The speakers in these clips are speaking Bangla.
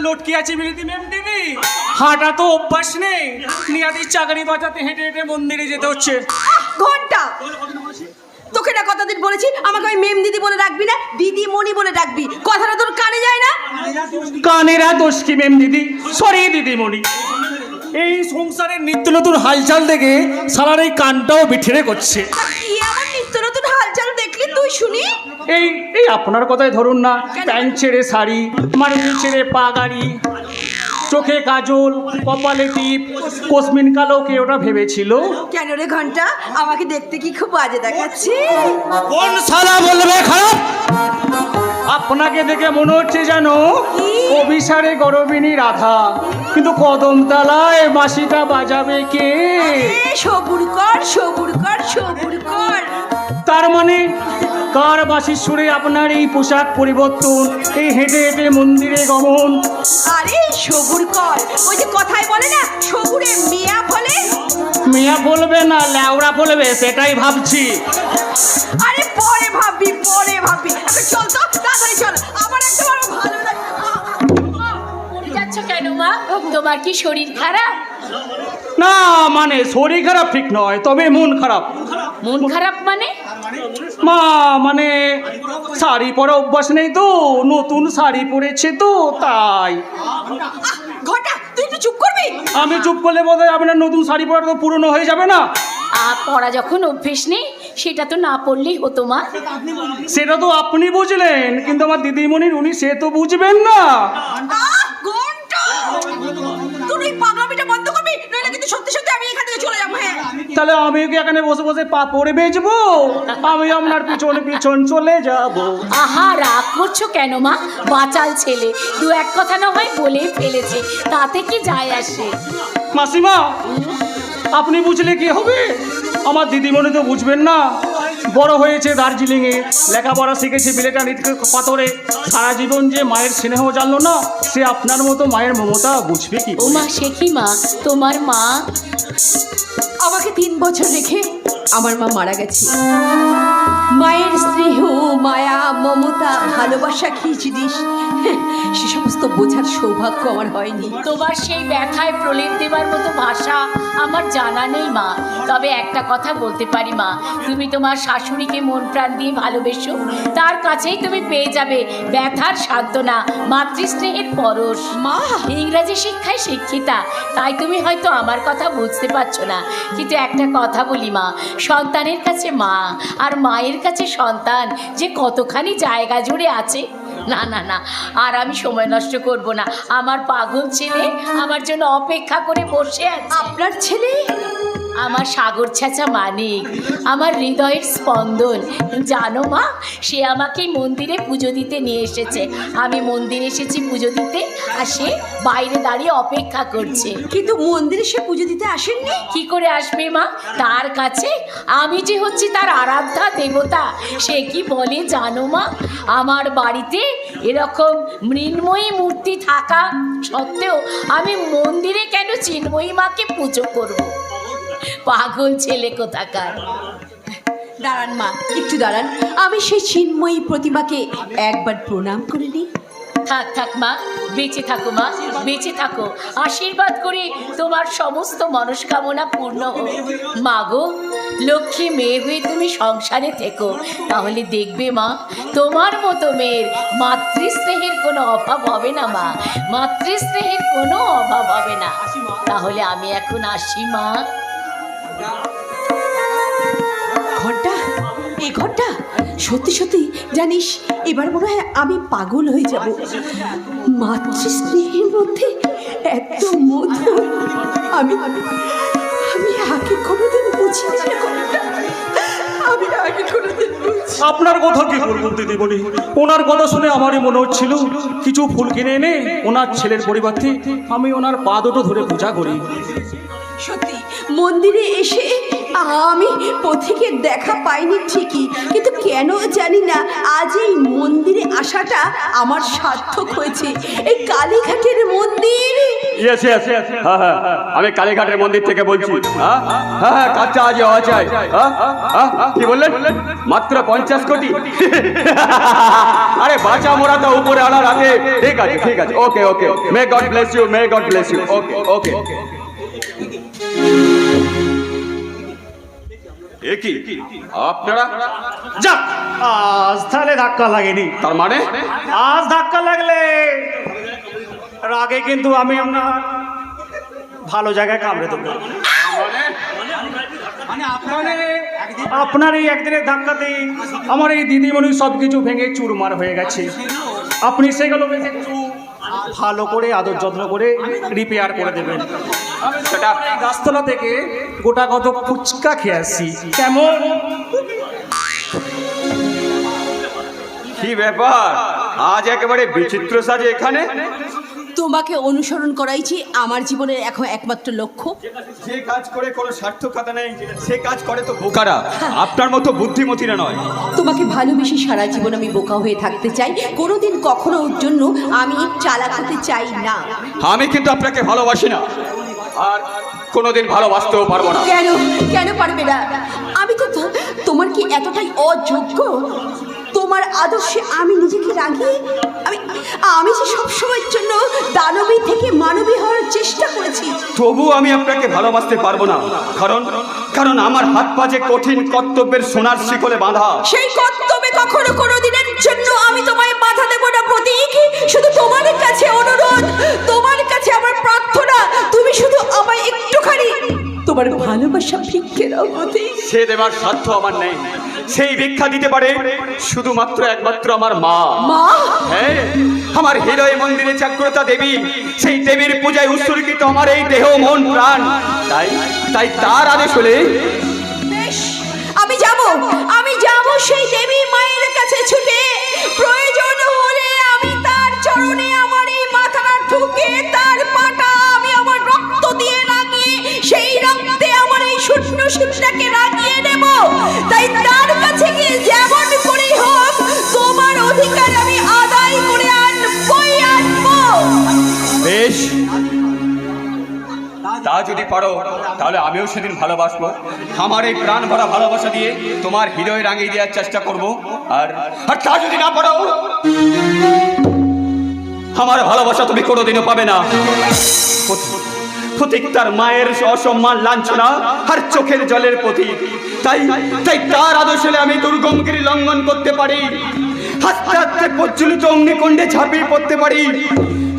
লটকে আছে বিরতি ম্যাম দিদি, হাঁটা তো অভ্যাস নেই, নিয়াদির চাকরি বাঁচাতে হেঁটে হেঁটে মন্দিরে যেতে হচ্ছে। ঘন্টা, তোকে না কতদিন বলেছি আমাকে ওই মেম দিদি বলে রাখবি না, দিদিমণি বলে রাখবি, কথাটা তোর কানে যায় না? কানেরা দোষ কি ম্যাম দিদি, সরি দিদিমণি। এই সংসারের নিত্য নতুন হালচাল দেখে সারার এই কানটাও বিঠেরে করছে। কি আমার নিত্য নতুন হালচাল দেখলি তুই শুনি? এই এই আপনার কথাই ধরুন না, প্যান্ট ছেড়ে শাড়ি, মারুতি ছেড়ে পাগাড়ি, চোখে কাজল, কপালে টিপ, কোসমিন কালো, কে ওটা ভেবেছিল? কেন রে ঘন্টা, আমাকে দেখতে কি খুব বাজে দেখাচ্ছে? কোন শালা বলবে খারাপ? আপনাকে দেখে মনে হচ্ছে যেন অভিসারে গরবিনী রাধা, কিন্তু কদমতলায় বাঁশিটা বাজাবে কে? সবুর কর, সবুর কর, সবুর কর। তার মানে কার বাঁশির সুরে আপনার এই পোশাক পরিবর্তন, এই হেঁটে হেঁটে মন্দিরে গমন? আরে সবুর কর, ওই যে কথাই বলে না, সবুরে মিয়া ফলে। মিয়া বলবে না ল্যাওড়া বলবে, সেটাই ভাবছি। আরে পরে ভাববি, পরে ভাববি, এখন চল তো, তাড়াতাড়ি চল, আমার একটা বড় ভালো লাগে। পড়ে যাচ্ছ কেন মা? তোমার কি শরীর খারাপ? না মানে শরীর খারাপ ঠিক নয়, তবে মন খারাপ। মন খারাপ মানে? মা মানে শাড়ি পরা অভ্যাস নেই তো, নতুন শাড়ি পরেছে তো তাই। ঘটা, তুই একটু চুপ করবি? আমি চুপ করলে বোধহয় আপনার নতুন শাড়ি পরা তো পুরনো হয়ে যাবে না? পড়া যখন অভ্যেস নেই, সেটা তো না পড়লেই হতো মা। সেটা তো আপনি বুঝলেন, কিন্তু আমার দিদিমণির উনি সে তো বুঝবেন না। ঘন্টা, তুই এই পাগলামিটা বন্ধ করবি, নইলে কিন্তু সত্যি সত্যি আমি এখান থেকে চলে যাবো। হ্যাঁ, তাহলে আমি কি এখানে বসে বসে পাপড় বেচবো? আমি আপনার পিছন পিছন চলে যাব। আহা, রাগ করছো কেন মা? বাচাল ছেলে, দু এক কথা না হয় বলেই ফেলেছে, তাতে কি যায় আসে? মাসিমা, আপনি বুঝলে কি হবে? আমার দিদিমণি তো বুঝবেন না। বড় হয়েছে দার্জিলিংয়ে, লেখাপড়া শিখেছে বিলেটা নিতে পাথরে, সারা জীবন যে মায়ের স্নেহ জানলো না, সে আপনার মতো মায়ের মমতা বুঝবে কি? ও মা, সে কি মা? তোমার মা আমাকে 3 বছর রেখে আমার মা মারা গেছে। মায়ের স্নেহ, মায়া, মমতা, ভালোবাসা কি জিনিস সে সমস্ত বোঝার সৌভাগ্য আমার হয়নি। তোমার সেই ব্যথায় প্রলেপ দেবার মতো ভাষা আমার জানা নেই মা। তবে একটা কথা বলতে পারি মা, তুমি তোমার শাশুড়িকে মন প্রাণ দিয়ে ভালোবেসো, তার কাছেই তুমি পেয়ে যাবে ব্যথার সান্ত্বনা, মাতৃস্নেহের পরশ। মা ইংরাজি শিক্ষায় শিক্ষিতা, তাই তুমি হয়তো আমার কথা বুঝতে পারছো না, কিন্তু একটা কথা বলি মা, সন্তানের কাছে মা আর মায়ের কাছে সন্তান যে কতখানি জায়গা জুড়ে আছে। না না না, আর আমি সময় নষ্ট করব না। আমার পাগল ছেলে আমার জন্য অপেক্ষা করে বসে আছে। আপনার ছেলে? আমার সাগর ছেঁচা মানিক, আমার হৃদয়ের স্পন্দন। জানো মা, সে আমাকে মন্দিরে পুজো দিতে নিয়ে এসেছে। আমি মন্দিরে এসেছি পুজো দিতে, আর সে বাইরে দাঁড়িয়ে অপেক্ষা করছে। কিন্তু মন্দিরে সে পুজো দিতে আসেননি? কি করে আসবে মা? তার কাছে আমি যে হচ্ছি তার আরাধ্যা দেবতা। সে কি বলে জানো মা, আমার বাড়িতে এরকম মৃন্ময়ী মূর্তি থাকা সত্ত্বেও আমি মন্দিরে কেন চিন্ময়ী মাকে পুজো করব? পাগল ছেলে কোথাকার। দাঁড়ান মা, একটু দাঁড়ান, আমি সেই চিন্ময়ী প্রতিমাকে একবার প্রণাম করে নিই। থাক থাক মা, বেঁচে থাকো মা, বেঁচে থাকো। আশীর্বাদ করে তোমার সমস্ত মনস্কামনা পূর্ণ হোক। মা গো, লক্ষ্মী মেয়ে হয়ে তুমি সংসারে থেকো, তাহলে দেখবে মা, তোমার মতো মেয়ের মাতৃস্নেহের কোনো অভাব হবে না মা, মাতৃস্নেহের কোনো অভাব হবে না। তাহলে আমি এখন আসি মা। ঘন্টা, এই ঘন্টা, সত্যি সত্যি জানিস এবার মনে হয় আমি পাগল হয়ে যাব। মাতৃস্নেহের মধ্যে এত মধু আমি আমি আমি আগে কোনোদিন বুঝিনি রে ঘন্টা, আমি আগে কোনোদিন বুঝিনি। আপনার কথা কি বলবো দিদিমণি, ওনার কথা শুনে আমারই মনে হচ্ছিল কিছু ফুল কিনে এনে ওনার ছেলের পরিবর্তে আমি ওনার পা দুটো ধরে পূজা করি। সত্যি মন্দিরে এসে আমি পথিকের দেখা পাইনি ঠিকই, কিন্তু কেন জানি না আজ এই মন্দিরে আসাটা আমার সার্থক হয়েছে। এই কালীঘাটের মন্দির। ইয়েস ইয়েস, হ্যাঁ হ্যাঁ, আমি কালীঘাটের মন্দির থেকে বলছি। হ্যাঁ হ্যাঁ হ্যাঁ, কাচ্চা আজ হওয়া চাই। কি বললেন? মাত্র 50 কোটি? আরে বাঁচা মোরা তো উপরে আনা রাখে। ঠিক আছে ঠিক আছে, okay okay, may God bless you, may God bless you. Okay okay. কি আপনারা যাক, আজ তাহলে ধাক্কা লাগেনি। তার মানে? আজ ধাক্কা লাগলে রাগে কিন্তু আমি আপনার ভালো জায়গায় কামড়ে দেবো। মানে আপনার এই একদিনের ধাক্কাতে আমার এই দিদিমণি সব কিছু ভেঙে চুরমার হয়ে গেছে। আপনি সেগুলো একটু ভালো করে আদর যত্ন করে রিপেয়ার করে দেবেন। সেটা গাছতলা থেকে গোটা কত ফুচকা খেয়ে আসছি। কেমন? কি ব্যাপার, আজ একেবারে বিচিত্র সাজে এখানে? তোমাকে অনুসরণ করাইছি আমার জীবনের এখন একমাত্র লক্ষ্য। যে কাজ করে কোনো সার্থকতা নেই সে কাজ করে তো বোকারা, আপনার মতো বুদ্ধিমতীরা নয়। তোমাকে ভালোবেসে সারা জীবন আমি বোকা হয়ে থাকতে চাই, কোনোদিন কখনো ওর জন্য আমি চালাক হতে চাই না। আমি কিন্তু আপনাকে ভালোবাসি না, আর কোনোদিন ভালোবাসতেও পারবো না। কেন কেন পারবে না? আমি তো তোমার কি এতটাই অযোগ্য? তোমার আদর্শে আমি নিজেকে রাগিয়ে আমি যে সবসময়ের জন্য দানবী থেকে মানবী হওয়ার চেষ্টা করেছি, তবু আমি আপনাকে ভালোবাসতে পারবো না। কারণ আমার হাত পা যে কঠিন কর্তব্যের সোনার শিকলে বাঁধা। সেই কর্তব্যে কখনো কোনোদিনের জন্য আমি তোমায় বাধা দেব না প্রতীক। শুধু তোমার কাছে অনুরোধ, তোমার কাছে আমার প্রার্থনা, তুমি শুধু আমায় একটুখানি তোমার ভালোবাসা ভিক্ষে দাও প্রতীক। সে দেবার সাধ্য আমার নেই। সেই ভিক্ষা দিতে পারে শুধুমাত্র একমাত্র আমার মা। মা? হ্যাঁ, আমার হৃদয় মন্দিরে জাগ্রতা দেবী, সেই দেবীর পূজায় উৎসর্গিত আমার এই দেহ মন প্রাণ। তাই তার আদেশ হলে বেশ, আমি যাব সেই দেবী মায়ের কাছে ছুটে। প্রয়োজন হলে আমি তার চরণে আমার এই মাথাটা ঠুকে তার পাটা আমি আমার রক্ত দিয়ে রাঙিয়ে সেই রক্তে আমার এই শূন্য শীতটাকে রাঙিয়ে নেব। তাই তার কাছে গিয়ে যেমন করেই হোক তোমার অধিকার আমি আদায় করে আনবই আনবো। বেশ, তা যদি পারো তাহলে আমিও সেদিন ভালোবাসবো। আমার এই প্রাণ ভরা ভালোবাসা দিয়ে তোমার হৃদয় রাঙিয়ে দেওয়ার চেষ্টা করবো। আর তা যদি না পারো, আমার ভালোবাসা তুমি কোনোদিনও পাবে না। প্রতীক তার মায়ের অসম্মান, লাঞ্ছনা আর চোখের জলের প্রতীক। তাই তার আদর্শে আমি দুর্গমগিরি লঙ্ঘন করতে পারি, হাসতে হাসতে প্রজ্বলিত অগ্নিকুণ্ডে ঝাঁপিয়ে পড়তে পারি,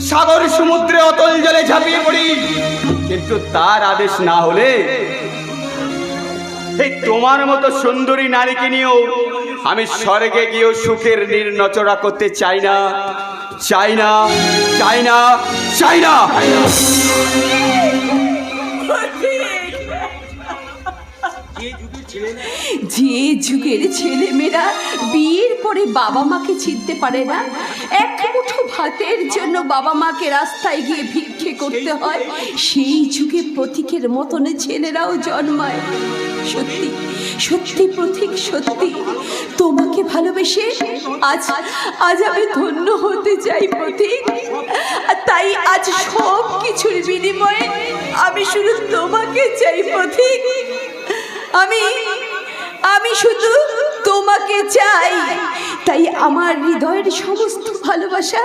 সাগর সমুদ্রে অতল জলে ঝাঁপিয়ে পড়ি। কিন্তু তার আদেশ না হলে এই তোমার মতো সুন্দরী নারীকে নিয়েও আমি স্বর্গে গিয়েও সুখের নির্নচড়া করতে চাই না, চাই না, চাই না, চাই না। যে যুগের ছেলেমেয়েরা বিয়ের পরে বাবা মাকে চিনতে পারে না, এক মুঠো ভাতের জন্য বাবা মাকে রাস্তায় গিয়ে ভিক্ষে করতে হয়, সেই যুগে প্রতীকের মতন ছেলেরাও জন্মায়। সত্যি সত্যি প্রতীক, সত্যি তোমাকে ভালোবেসে আজ আমি ধন্য হতে চাই প্রতীক। তাই আজ সব কিছুর বিনিময়ে আমি শুধু তোমাকে চাই প্রতীক। আমি শুধু তোমাকে চাই। তাই আমার হৃদয়ের সমস্ত ভালোবাসা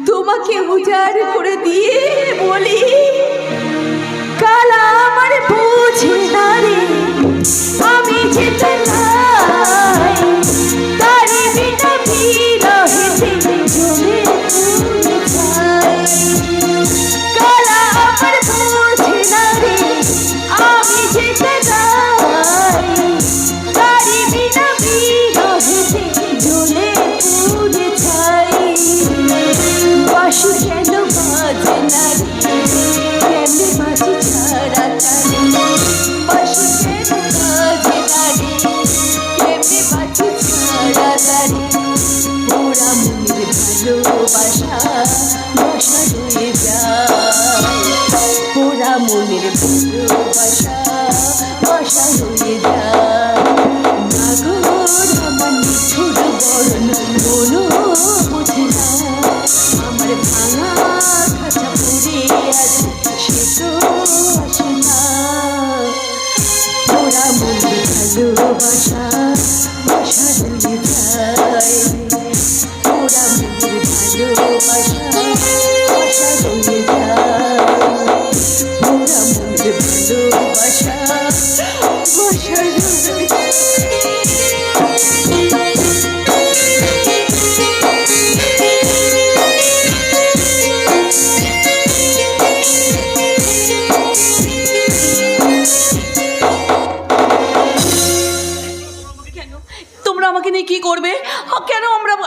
তোমাকে উজাড় করে দিয়ে বলি, কালা আমার বুঝে না রে, আমি যেতে চাই তারি বিনা বিরহেতে জ্বলে পুড়ে যাই। কালা আমার বুঝে না রে, আমি যেতে চাই তারি বিনা বিরহেতে জ্বলে পুড়ে যাই। বাঁশি কেন বাজে না রে, কেন বাজে ছাড়া তারে, বাঁশি কেন বাজে না রে, বাসা রয়ে যায় ওরা মনের ভালোবাসা বাসা রয়ে যায় ওরা মনের ভালোবাসা বাসা রয়ে তোমরা আমাকে নিয়ে কি করবে? কেন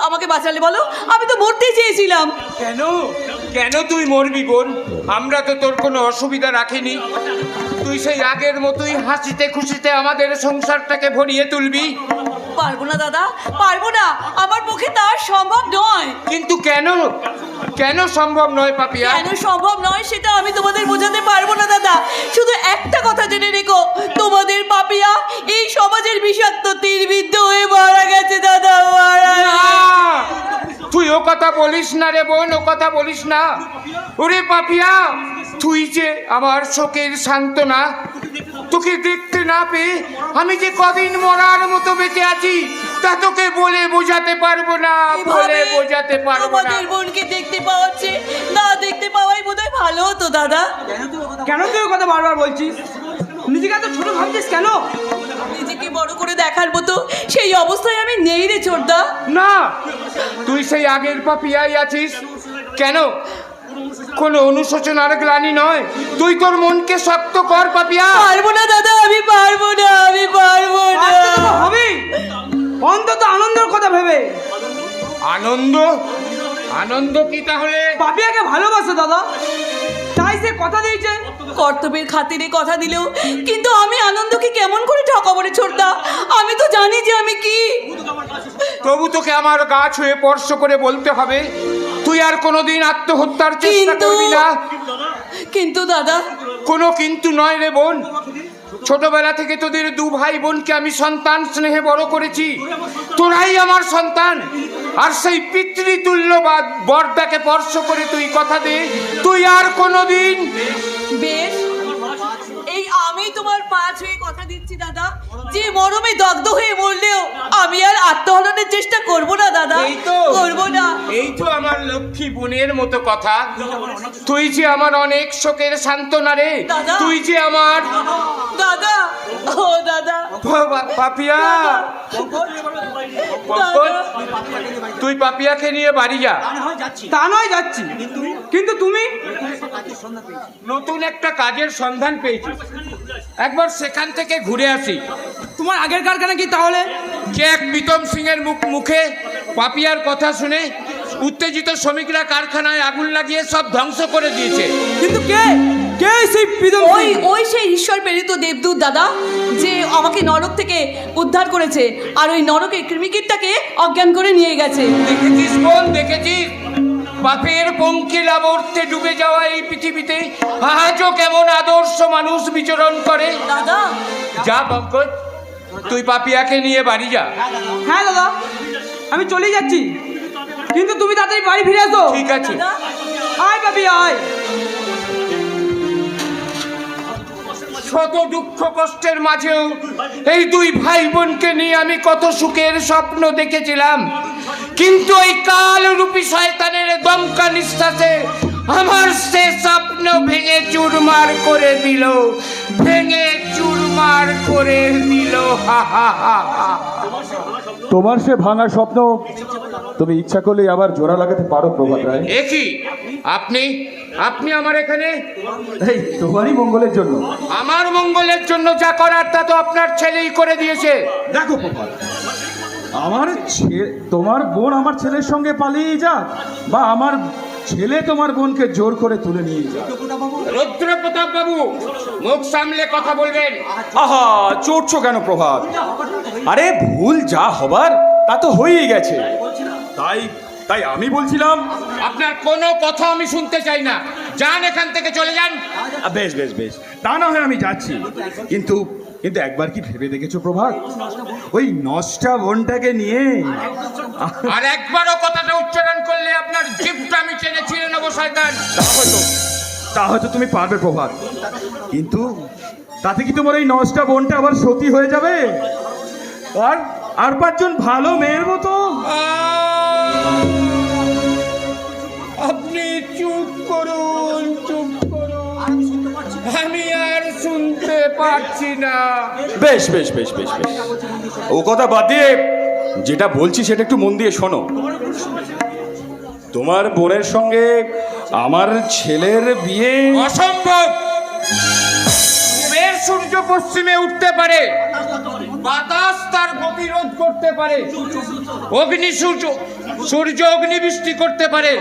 আমাকে বাঁচালে বলো? আমি তো মরতেই চেয়েছিলাম। কেন কেন তুই মরবি বোন? আমরা তো তোর কোনো অসুবিধা রাখিনি। তুই সেই আগের মতোই হাসিতে খুশিতে আমাদের সংসারটাকে ভরিয়ে তুলবি। পারবো না দাদা, পারবো না, আমার পক্ষে তার সম্ভব নয়। কিন্তু কেন কেন সম্ভব নয় পাপিয়া? কেন সম্ভব নয় সেটা আমি তোমাদের বোঝাতে পারবো না দাদা। শুধু একটা কথা জেনে রেখো, তোমাদের পাপিয়া এই সমাজের বিষাক্ত তীরবিদ্ধ হয়ে মারা গেছে দাদা, মারা না, তুই ও কথা বলিস না রে বোন, ও কথা বলিস না। ওরে পাপিয়া, তুই যে আমার শোকের সান্ত্বনা, তোকে দেখতে না পেয়ে আমি যে কদিন মরার মতো বেঁচে আছি তা তোকে বলে বোঝাতে পারবো না, বলে বোঝাতে পারবো না। তোমাদের বোনকে দেখতে পাওয়াচ্ছে, না দেখতে পাওয়াই বোধহয় ভালো হতো দাদা। কেন তুই ও কথা বারবার বলছিস? নিজেকে এত ছোট ভাবছিস কেন? নিজেকে বড় করে দেখার মতো সেই অবস্থায় আমি নেই রে ছোটদা। না, তুই সেই আগের পাপিয়াই আছিস। কেন কোনো অনুশোচনার গ্লানি নয়? তুই তোর মনকে শক্ত কর পাপিয়া। পারবো না দাদা, আমি পারবো না, আমি পারবো না। হবে অন্তত আনন্দের কথা ভেবে। আনন্দ? আনন্দ কি তাহলে? পাপিয়াকে ভালোবাসো দাদা, তাই সে কথা দিয়েছে। কর্তব্যের খাতিরে কথা দিলেও কিন্তু আমি আনন্দকে কেমন করে ঠকাবো রে ছোটদা? আমি তো জানি যে আমি কি। তবু তোকে আমার গা ছুঁয়ে স্পর্শ করে বলতে হবে, তুই আর কোনোদিন আত্মহত্যার চেষ্টা করবি না। কিন্তু দাদা, কোনো কিন্তু নয় রে বোন। ছোটবেলা থেকে তোদের দু ভাই বোনকে আমি সন্তান স্নেহে বড় করেছি। তোরাই আমার সন্তান। আর সেই পিতৃতুল্য বর্দাকে স্পর্শ করে তুই কথা দে, তুই আর কোনোদিন। বেশ, এই আমি তোমার পা ছুঁয়ে কথা দিচ্ছি দাদা, যে মরমে দগ্ধ হয়ে মরলেও আমি আর আত্মহননের চেষ্টা করব না দাদা, এই তো করব না। এই তো আমার লক্ষ্মী বোনের মতো কথা। তুই যে আমার অনেক শোকের সান্ত্বনা রে। দাদা। তুই যে আমার দাদা, ও দাদা, পাপিয়া। পঙ্কজ, তুই পাপিয়াকে নিয়ে বাড়ি যা। তা নয় যাচ্ছি, কিন্তু তুমি নতুন একটা কাজের সন্ধান পেয়েছি, একবার সেখান থেকে ঘুরে আসি। তোমার আগের কারখানা কি তাহলে? কে এক প্রীতম সিং এর মুখে পাপিয়ার কথা শুনে উত্তেজিত শ্রমিকরা কারখানায় আগুন লাগিয়ে সব ধ্বংস করে দিয়েছে। কিন্তু কে কে সেই প্রীতম ওই সিং? ওই সেই ঈশ্বর প্রেরিত দেবদূত দাদা, যে আমাকে নরক থেকে উদ্ধার করেছে আর ওই নরকের কৃমিকীটটাকে অজ্ঞান করে নিয়ে গেছে। দেখেছিস বোন, দেখেছিস পাপের পঙ্কিল আবর্তে ডুবে যাওয়া এই পৃথিবীতে আজও কেমন আদর্শ মানুষ বিচরণ করে। দাদা, যা পঙ্কজ, তুই পাপিয়াকে নিয়ে বাড়ি যা। হ্যাঁ দাদা, আমি চলে যাচ্ছি, কিন্তু তুমি তাড়াতাড়ি বাড়ি ফিরে আসো। ঠিক আছে। দাদা, আয় পাপিয়া আয়। শত দুঃখ কষ্টের মাঝেও এই দুই ভাই বোনকে নিয়ে আমি কত সুখের স্বপ্ন দেখেছিলাম, কিন্তু এই কালরূপী শয়তানের দমকা নিঃশ্বাসে আমার সে স্বপ্ন ভেঙে চুরমার করে দিল, ভেঙে চুরমার করে দিল। হা হা হা হা। তোমার সে ভাঙা স্বপ্ন তুমি ইচ্ছা করলে আবার জোড়া লাগাতে পারো প্রভাত রায়। এ কি আপনি আপনি আমার এখানে? এই তোমারই মঙ্গলের জন্য। আমার মঙ্গলের জন্য যা করার তা তো আপনার ছেলেই করে দিয়েছে। দেখো প্রভাত, আমার তোমার বোন আমার ছেলের সঙ্গে পালিয়ে যাক, বা আমার ছেলে তোমার বোনকে জোর করে তুলে নিয়ে যাক, রুদ্র প্রতাপ বাবু, মুখ সামলে কথা বলবেন। আহা, চড়ছো কেন প্রভাত? আরে ভুল যা হবার তা তো হয়েই গেছে। তাই তাই আমি বলছিলাম, আপনার কোনো কথা আমি শুনতে চাই না, যান এখান থেকে, চলে যান। বেশ বেশ বেশ, তা না হয় আমি যাচ্ছি, কিন্তু কিন্তু একবার কি ভেবে দেখেছো প্রভাত, ওই নষ্টা বোনটাকে নিয়ে? আর একবারও কথাটা উচ্চারণ করলে আপনার জিভটা আমি টেনে ছিঁড়ে নেবো শয়তান। তা হয়তো তুমি পারবে প্রভাত, কিন্তু তাতে কি তোমার এই নষ্টা বোনটা আবার সতী হয়ে যাবে? আর 5জন ভালো মেয়ের মতো। আপনি চুপ করুন, চুপ করুন, আমি আর শুনতে পারছি না। বেশ বেশ বেশ বেশ বেশ, ও কথা বাদ দিয়ে যেটা বলছি সেটা একটু মন দিয়ে শোনো। তোমার বোনের সঙ্গে আমার ছেলের বিয়ে অসম্ভব। পূবের সূর্য পশ্চিমে উঠতে পারে, বাতাস তার গতিরোধ করতে পারে, সূর্য অগ্নিবৃষ্টি করতে পারে,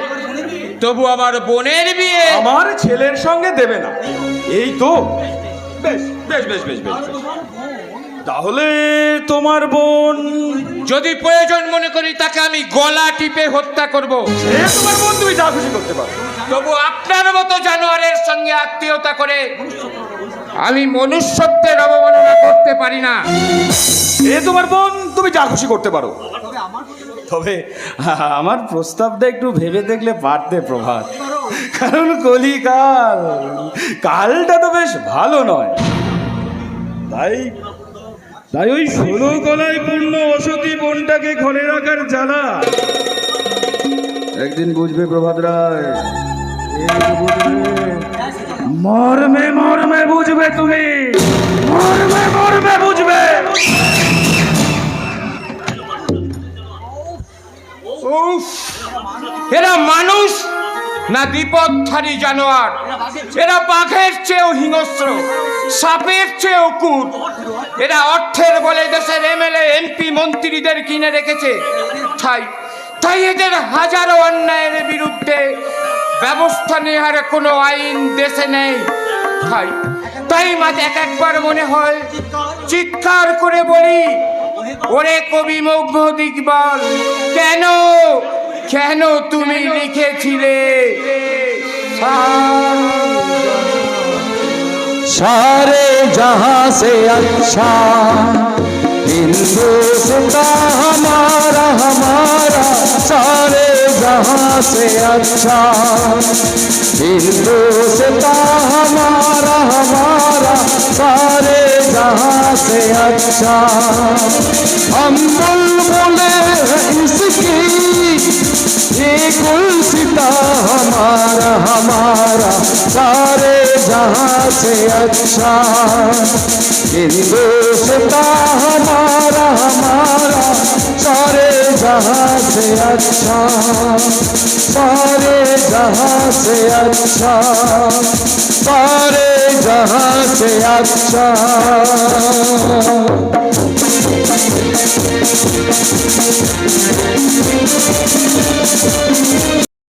তবু আমার বোনের বিয়ে আমার ছেলের সঙ্গে দেবে না, এই তো। বেশ বেশ বেশ বেশ বেশ বেশ। তাহলে তোমার বোন, যদি প্রয়োজন মনে করি তাকে আমি গলা টিপে হত্যা করব, তোমার বোন তুমি যা খুশি করতে পারো, তবু আপনার মতো জানোয়ারের সঙ্গে আত্মীয়তা করে আমি মনুষ্যত্বের অবমাননা করতে পারি না। তোমার বোন তুমি যা খুশি করতে পারো, তবে আমার প্রস্তাবটা একটু ভেবে দেখলে পারতে প্রভাত, কারণ কলিকাল, কালটা তো বেশ ভালো নয়। তাই ওই 16 কলায় পূর্ণ অসতী বোনটাকে ঘরে রাখার জ্বালা একদিন বুঝবে প্রভাত রায়, মর্মে মর্মে বুঝবে, তুমি মর্মে মর্মে বুঝবে। উফ, এরা মানুষ না বিপদধারী জানোয়ার? এরা বাঘের চেয়েও হিংস্র, সাপের চেয়েও কুট। এরা অর্থের বলে দেশের এমএলএ এমপি মন্ত্রীদের কিনে রেখেছে। তাই এদের হাজারো অন্যায়ের বিরুদ্ধে ব্যবস্থা নেওয়ার কোনো আইন দেশে নেই। তাই মাঝে একবার মনে হয় চিৎকার করে বলি, ওরে কবি মগ্ন ইকবাল, কেন কেন তুমি লিখেছিলে सारे जहां से अच्छा हिंदुस्तान हमारा हमारा, सारे जहां से अच्छा हिंदुस्तान हमारा हमारा, सारे जहां से अच्छा। हम बुलबुले इसकी ये गुलसिता हमारा हमारा, सारे जहां से अच्छा हिंदुस्तान हमारा हमारा, सारे जहां से अच्छा, सारे जहां से अच्छा, सारे जहां से अच्छा।